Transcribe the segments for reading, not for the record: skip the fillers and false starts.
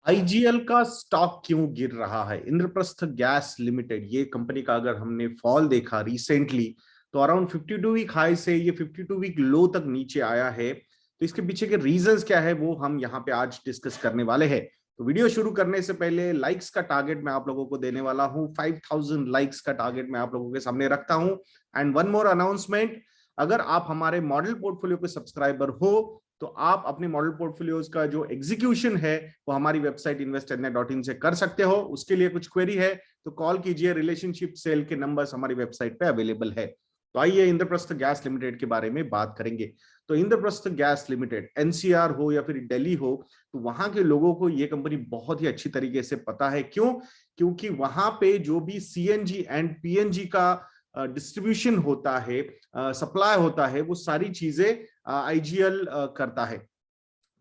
IGL का stock क्यों गिर रहा है? इंद्रप्रस्थ गैस लिमिटेड, ये कंपनी का अगर हमने फॉल देखा रिसेंटली, तो अराउंड 52 वीक हाई से ये 52 वीक लो तक नीचे आया है। तो इसके पीछे के रीजंस क्या है वो हम यहाँ पे आज डिस्कस करने वाले हैं। तो वीडियो शुरू करने से पहले लाइक्स का टारगेट मैं आप लोगों को देने वाला हूँ। 5000 लाइक्स का टारगेट मैं आप लोगों के सामने रखता हूँ। एंड वन मोर अनाउंसमेंट, अगर आप हमारे मॉडल पोर्टफोलियो के सब्सक्राइबर हो तो आप अपने मॉडल पोर्टफोलियोज का जो एग्जीक्यूशन है वो हमारी वेबसाइट investindia.in से कर सकते हो। उसके लिए कुछ क्वेरी है तो कॉल कीजिए, रिलेशनशिप सेल के नंबर्स हमारी वेबसाइट पे अवेलेबल है। तो आइए इंद्रप्रस्थ गैस लिमिटेड के बारे में बात करेंगे। तो इंद्रप्रस्थ गैस लिमिटेड एनसीआर हो या फिर दिल्ली हो, तो वहां के लोगों को ये कंपनी बहुत ही अच्छी तरीके से पता है। क्यों? क्योंकि वहां पे जो भी सीएनजी एंड पीएनजी का डिस्ट्रीब्यूशन होता है, सप्लाई होता है, वो सारी चीजें आईजीएल करता है।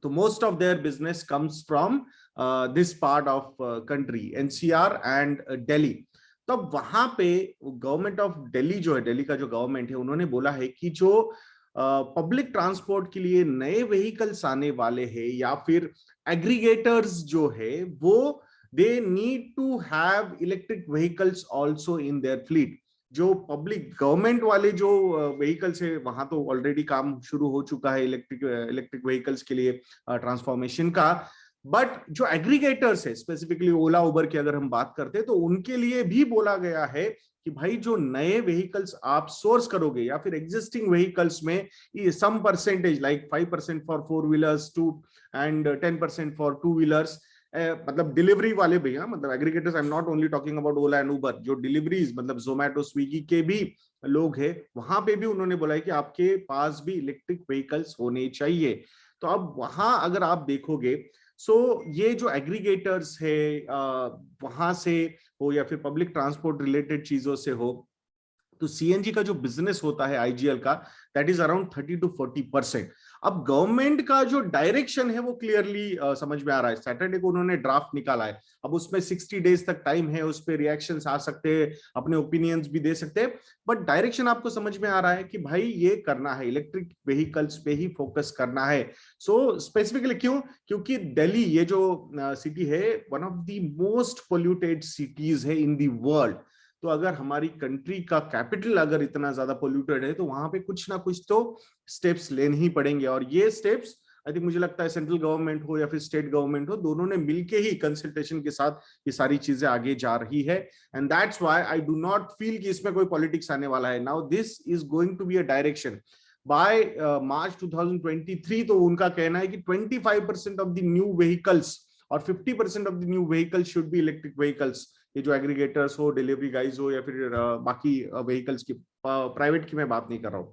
तो most of their business comes from this part of country, NCR and Delhi. तो वहां पे गवर्नमेंट ऑफ दिल्ली जो है, दिल्ली का जो गवर्नमेंट है, उन्होंने बोला है कि जो पब्लिक ट्रांसपोर्ट के लिए नए व्हीकल्स आने वाले हैं या फिर एग्रीगेटर्स जो है, वो they need to have electric vehicles also in their fleet. जो पब्लिक गवर्नमेंट वाले जो व्हीकल्स है, वहां तो ऑलरेडी काम शुरू हो चुका है इलेक्ट्रिक व्हीकल्स के लिए ट्रांसफॉर्मेशन का। बट जो एग्रीगेटर्स है, स्पेसिफिकली ओला उबर की अगर हम बात करते हैं, तो उनके लिए भी बोला गया है कि भाई जो नए व्हीकल्स आप सोर्स करोगे या फिर एग्जिस्टिंग व्हीकल्स में some percentage like 5% for 4 wheelers too and 10% for 2 wheelers, मतलब डिलीवरी वाले भैया, मतलब aggregators, I am not only talking about Ola and Uber, जो डिलीवरीज मतलब जोमेटो स्विगी के भी लोग हैं, वहां पे भी उन्होंने बोला है कि आपके पास भी इलेक्ट्रिक व्हीकल्स होने चाहिए। तो अब वहां अगर आप देखोगे, सो ये जो एग्रीगेटर्स है वहां से हो या फिर पब्लिक ट्रांसपोर्ट रिलेटेड चीजों से हो, तो सीएनजी का जो बिजनेस होता है आईजीएल का, दैट इज अराउंड 30 to 40%। अब गवर्नमेंट का जो डायरेक्शन है वो क्लियरली समझ में आ रहा है। सैटरडे को उन्होंने ड्राफ्ट निकाला है, अब उसमें 60 डेज तक टाइम है, उस पर रिएक्शंस आ सकते हैं, अपने ओपिनियंस भी दे सकते हैं। बट डायरेक्शन आपको समझ में आ रहा है कि भाई ये करना है, इलेक्ट्रिक व्हीकल्स पे ही फोकस करना है। सो स्पेसिफिकली क्यों? क्योंकि दिल्ली ये जो सिटी है, one of the most polluted cities है इन दी वर्ल्ड। तो अगर हमारी कंट्री का कैपिटल अगर इतना ज्यादा पोल्यूटेड है, तो वहां पे कुछ ना कुछ तो स्टेप्स लेने ही पड़ेंगे। और ये स्टेप्स आई थिंक, मुझे लगता है सेंट्रल गवर्नमेंट हो या फिर स्टेट गवर्नमेंट हो, दोनों ने मिलके ही कंसल्टेशन के साथ ये सारी चीजें आगे जा रही है। And that's why I do not feel कि इसमें कोई पॉलिटिक्स आने वाला है। Now this is going to be a direction by March 2023। तो उनका कहना है कि 25% ऑफ द न्यू व्हीकल्स और 50% of the new vehicles should be electric vehicles. ये जो एग्रीगेटर्स हो, डिलीवरी गाइज हो, या फिर बाकी व्हीकल्स की, प्राइवेट की मैं बात नहीं कर रहा हूं।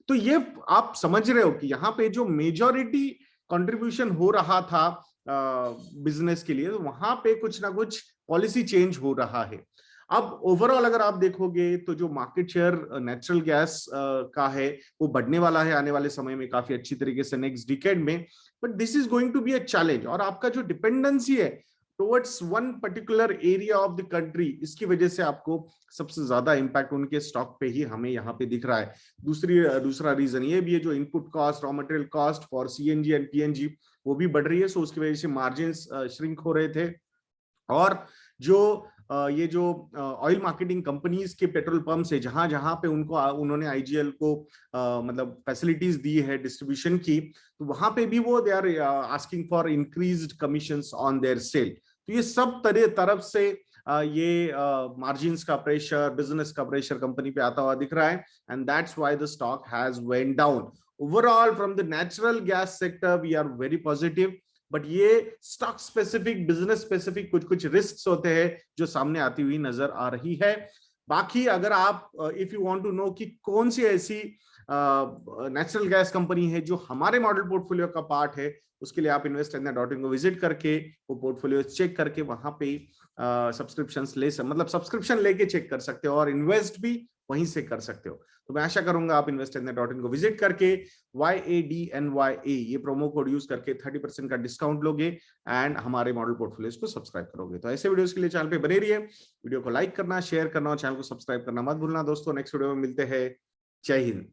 तो ये आप समझ रहे हो कि यहाँ पे जो मेजॉरिटी कंट्रीब्यूशन हो रहा था बिजनेस के लिए, तो वहां पे कुछ ना कुछ पॉलिसी चेंज हो रहा है। अब ओवरऑल अगर आप देखोगे तो जो मार्केट शेयर नेचुरल गैस का है, वो बढ़ने वाला है आने वाले समय में काफी अच्छी तरीके से नेक्स्ट डिकेड में। But this is going to be a challenge, और आपका जो डिपेंडेंसी है towards one particular area of the country, इसकी वजह से आपको सबसे ज्यादा इंपैक्ट उनके स्टॉक पे ही हमें यहाँ पे दिख रहा है। दूसरा रीजन ये भी है, जो input cost, raw material cost for CNG and PNG वो भी बढ़ रही है। सो उसकी वजह से मार्जिन श्रिंक हो रहे थे। और जो ये जो ऑयल मार्केटिंग कंपनीज के पेट्रोल पंप्स है, जहां जहां पे उनको उन्होंने आईजीएल को मतलब फैसिलिटीज दी है डिस्ट्रीब्यूशन की, तो वहां पे भी वो they are asking for increased commissions on their sale. तो ये सब तरफ से ये मार्जिन्स का प्रेशर, बिजनेस का प्रेशर कंपनी पे आता हुआ दिख रहा है। And that's why the stock has went down. Overall from the natural gas sector we are very positive. But ये स्टॉक स्पेसिफिक, बिजनेस स्पेसिफिक कुछ कुछ रिस्क होते हैं जो सामने आती हुई नजर आ रही है। बाकी अगर आप if you want to know कि कौन सी ऐसी नेचुरल गैस कंपनी है जो हमारे मॉडल पोर्टफोलियो का पार्ट है, उसके लिए आप investindia.in को विजिट करके वो पोर्टफोलियो चेक करके वहां पे सब्सक्रिप्शंस मतलब सब्सक्रिप्शन लेके चेक कर सकते हो और इन्वेस्ट भी वहीं से कर सकते हो। तो मैं आशा करूंगा आप investindia.in को विजिट करके YADNYA ये प्रोमो कोड यूज करके 30% का डिस्काउंट लोगे एंड हमारे मॉडल पोर्टफोलियोज को सब्सक्राइब करोगे। तो ऐसे वीडियोस के लिए चैनल पे बने रहिए, वीडियो को लाइक करना, शेयर करना और चैनल को सब्सक्राइब करना मत भूलना दोस्तों। नेक्स्ट वीडियो में मिलते हैं। जय हिंद।